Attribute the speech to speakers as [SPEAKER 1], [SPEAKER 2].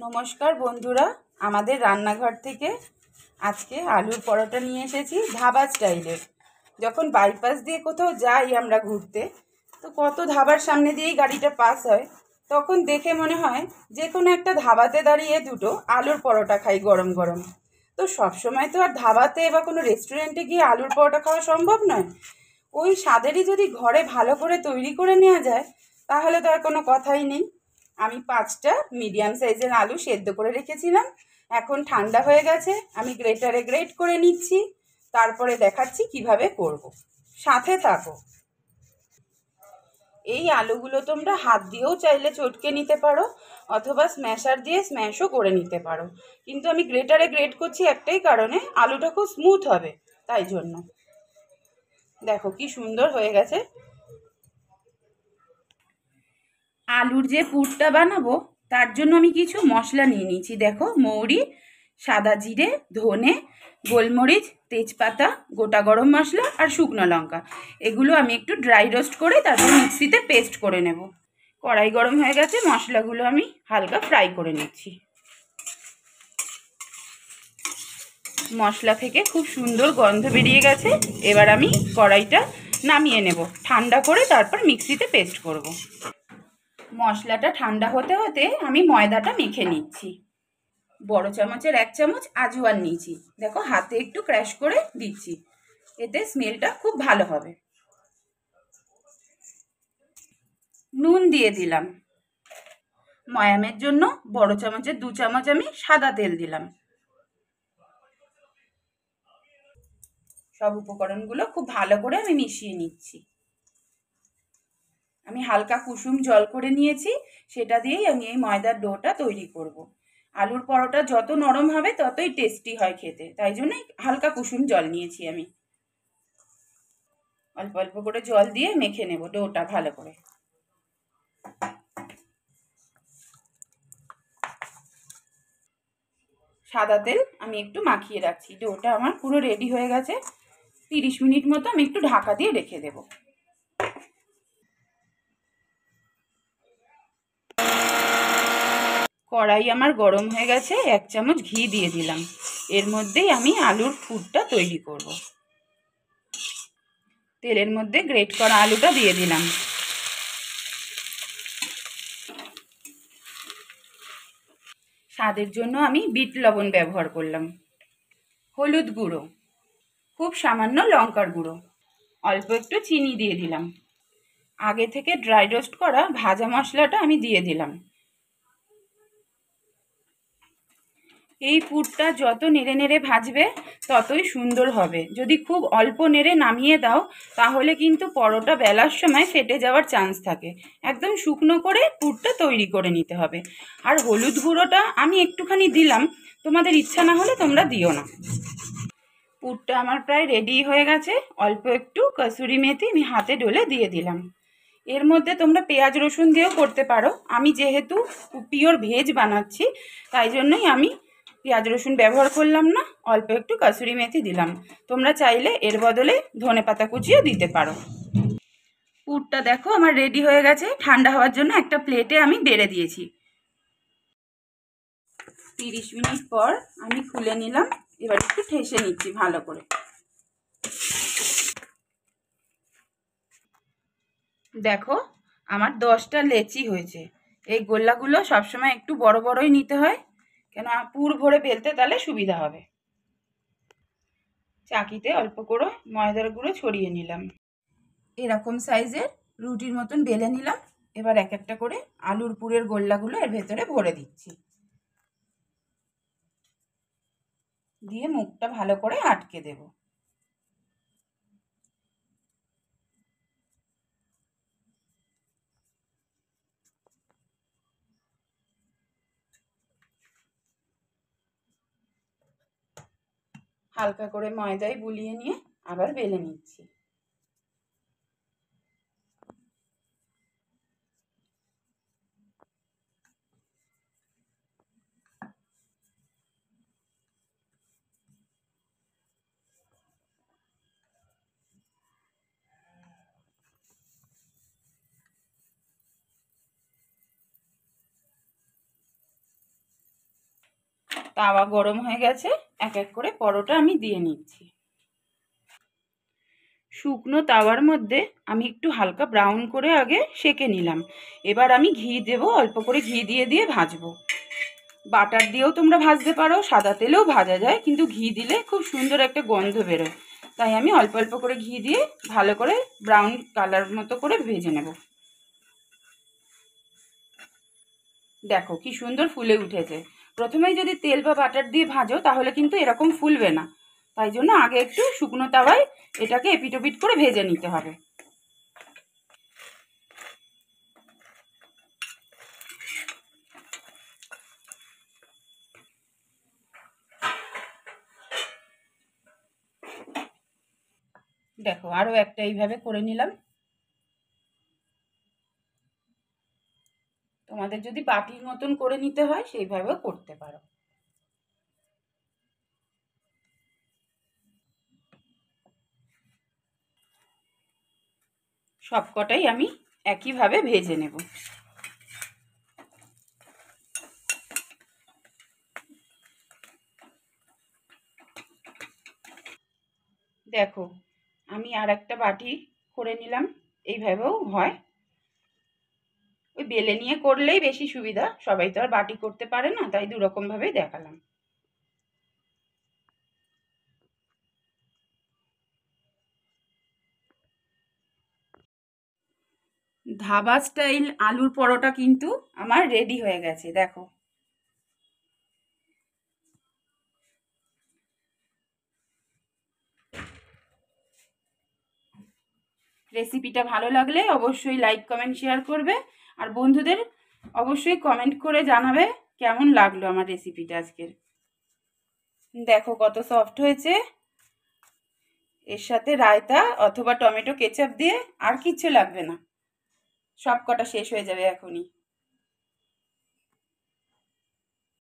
[SPEAKER 1] নমস্কার বন্ধুরা, আমাদের রান্নাঘর থেকে আজকে আলুর পরোটা নিয়ে এসেছি ধাবা স্টাইলের। যখন বাইপাস দিয়ে কোথাও যাই আমরা ঘুরতে, তো কত ধাবার সামনে দিয়েই গাড়িটা পাস হয়, তখন দেখে মনে হয় যে কোনো একটা ধাবাতে দাঁড়িয়ে দুটো আলুর পরোটা খাই গরম গরম। তো সবসময় তো আর ধাবাতে বা কোনো রেস্টুরেন্টে গিয়ে আলুর পরোটা খাওয়া সম্ভব নয়। ওই স্বাদেরই যদি ঘরে ভালো করে তৈরি করে নেওয়া যায় তাহলে তো আর কোনো কথাই নেই। আমি 5টা মিডিয়াম সাইজের আলু সেদ্ধ করে রেখেছিলাম, এখন ঠান্ডা হয়ে গেছে, আমি গ্রেটারে গ্রেট করে নিচ্ছি, তারপরে দেখাচ্ছি কিভাবে করব। সাথে থাকো। এই আলুগুলো তোমরা হাত দিয়েও চাইলে চটকে নিতে পারো, অথবা স্ম্যাশার দিয়ে স্ম্যাশও করে নিতে পারো, কিন্তু আমি গ্রেটারে গ্রেট করছি একটাই কারণে, আলুটা খুব স্মুথ হবে তাই জন্য। দেখো কি সুন্দর হয়ে গেছে। আলুর যে পুরটা বানাবো তার জন্য আমি কিছু মশলা নিয়ে নিয়েছি। দেখো, মৌরি, সাদা জিরে, ধনে, গোলমরিচ, তেজপাতা, গোটা গরম মশলা আর শুকনো লঙ্কা, এগুলো আমি একটু ড্রাই রোস্ট করে তারপর মিক্সিতে পেস্ট করে নেব। কড়াই গরম হয়ে গেছে, মশলাগুলো আমি হালকা ফ্রাই করে নিচ্ছি। মশলা থেকে খুব সুন্দর গন্ধ বেরিয়ে গেছে, এবার আমি কড়াইটা নামিয়ে নেব, ঠান্ডা করে তারপর মিক্সিতে পেস্ট করব। মশলাটা ঠান্ডা হতে হতে আমি ময়দাটা মেখে নিচ্ছি। বড় চামচের 1 চামচ আজওয়ান নিয়েছি, দেখো হাতে একটু ক্র্যাশ করে দিচ্ছি, এতে স্মেলটা খুব ভালো হবে। নুন দিয়ে দিলাম। ময়ামের জন্য বড় চামচের 2 চামচ আমি সাদা তেল দিলাম। সব উপকরণগুলো খুব ভালো করে আমি মিশিয়ে নিচ্ছি। আমি হালকা কুসুম জল করে নিয়েছি, সেটা দিয়েই আমি এই ময়দার ডোটা তৈরি করব। আলুর পরোটা যত নরম হবে ততই টেস্টি হয় খেতে, তাই জন্যই হালকা কুসুম জল নিয়েছি আমি। অল্প অল্প করে জল দিয়ে মেখে নেব ডোটা ভালো করে। সাদা তেল আমি একটু মাখিয়ে রাখছি। ডোটা আমার পুরো রেডি হয়ে গেছে, 30 মিনিট মতো আমি একটু ঢাকা দিয়ে রেখে দেব। কড়াই আমার গরম হয়ে গেছে, 1 চামচ ঘি দিয়ে দিলাম। এর মধ্যেই আমি আলুর পুরটা তৈরি করব। তেলের মধ্যে গ্রেট করা আলুটা দিয়ে দিলাম। স্বাদের জন্য আমি বিট লবণ ব্যবহার করলাম। হলুদ গুঁড়ো, খুব সামান্য লঙ্কার গুঁড়ো, অল্প একটু চিনি দিয়ে দিলাম। আগে থেকে ড্রাই রোস্ট করা ভাজা মশলাটা আমি দিয়ে দিলাম। এই পুরটা যত নেড়ে নেড়ে ভাজবে ততই সুন্দর হবে। যদি খুব অল্প নেড়ে নামিয়ে দাও তাহলে কিন্তু পরোটা বেলার সময় ফেটে যাওয়ার চান্স থাকে। একদম শুকনো করে পুরটা তৈরি করে নিতে হবে। আর হলুদ গুঁড়োটা আমি একটুখানি দিলাম, তোমাদের ইচ্ছা না হলে তোমরা দিও না। পুরটা আমার প্রায় রেডি হয়ে গেছে। অল্প একটু কসুরি মেথি আমি হাতে ডলে দিয়ে দিলাম। এর মধ্যে তোমরা পেঁয়াজ রসুন দিয়েও করতে পারো, আমি যেহেতু পিওর ভেজ বানাচ্ছি তাই জন্যই আমি পেঁয়াজ রসুন ব্যবহার করলাম না, অল্প একটু কসুরি মেথি দিলাম। তোমরা চাইলে এর বদলে ধনেপাতা কুচিও দিতে পারো। পুরটা দেখো আমার রেডি হয়ে গেছে, ঠান্ডা হওয়ার জন্য একটা প্লেটে আমি বেড়ে দিয়েছি। 30 মিনিট পর আমি খুলে নিলাম, এবার একটু ঠেসে নিচ্ছি ভালো করে। দেখো আমার 10টা লেচি হয়েছে। এই গোল্লাগুলো সবসময় একটু বড় বড়ই নিতে হয়, কেন পুর ভরে বেলতে তাহলে সুবিধা হবে। চাকিতে অল্প করে ময়দার গুঁড়ো ছড়িয়ে নিলাম। এরকম সাইজের রুটির মতন বেলে নিলাম। এবার এক একটা করে আলুর পুরের গোল্লাগুলো এর ভেতরে ভরে দিচ্ছি, দিয়ে মুখটা ভালো করে আটকে দেব। হালকা করে ময়দায় বুলিয়ে নিয়ে আবার বেলে নিচ্ছি। তাওয়া গরম হয়ে গেছে, এক এক করে পরোটা আমি দিয়ে নিচ্ছি। শুকনো তাওয়ার মধ্যে আমি একটু হালকা ব্রাউন করে আগে সেঁকে নিলাম। এবার আমি ঘি দেব, অল্প করে ঘি দিয়ে দিয়ে ভাজবো। বাটার দিয়েও তোমরা ভাজতে পারো, সাদা তেলেও ভাজা যায়, কিন্তু ঘি দিলে খুব সুন্দর একটা গন্ধ বেরোয়। তাই আমি অল্প অল্প করে ঘি দিয়ে ভালো করে ব্রাউন কালার মতো করে ভেজে নেব। দেখো কি সুন্দর ফুলে উঠেছে। প্রথমেই যদি তেল বা বাটার দিয়ে ভাজো তাহলে কিন্তু এরকম ফুলবে না। তাই জন্য আগে একটু শুকনো তাওয়ায় এটাকে এপিট ওপিট করে ভেজে নিতে হবে। দেখো আরও একটা এইভাবে করে নিলাম। তোমাদের যদি বাটির মতন করে নিতে হয় সেইভাবেও করতে পারো। সবকটাই আমি একইভাবে ভেজে নেব। দেখো আমি আর একটা বাটি করে নিলাম, এইভাবেও হয়। ওই বেলে নিয়ে করলেই বেশি সুবিধা, সবাই তো আর বাটি করতে পারে না, তাই দুরকমভাবেই দেখালাম। ধাবা স্টাইল আলুর পরোটা কিন্তু আমার রেডি হয়ে গেছে। দেখো রেসিপিটা ভালো লাগলে অবশ্যই লাইক কমেন্ট শেয়ার করবে, আর বন্ধুদের অবশ্যই কমেন্ট করে জানাবে কেমন লাগলো আমার রেসিপিটা আজকের। দেখো কত সফট হয়েছে। এর সাথে রায়তা অথবা টমেটো কেচাপ দিয়ে আর কিচ্ছু লাগবে না, সব কটা শেষ হয়ে যাবে এখনই।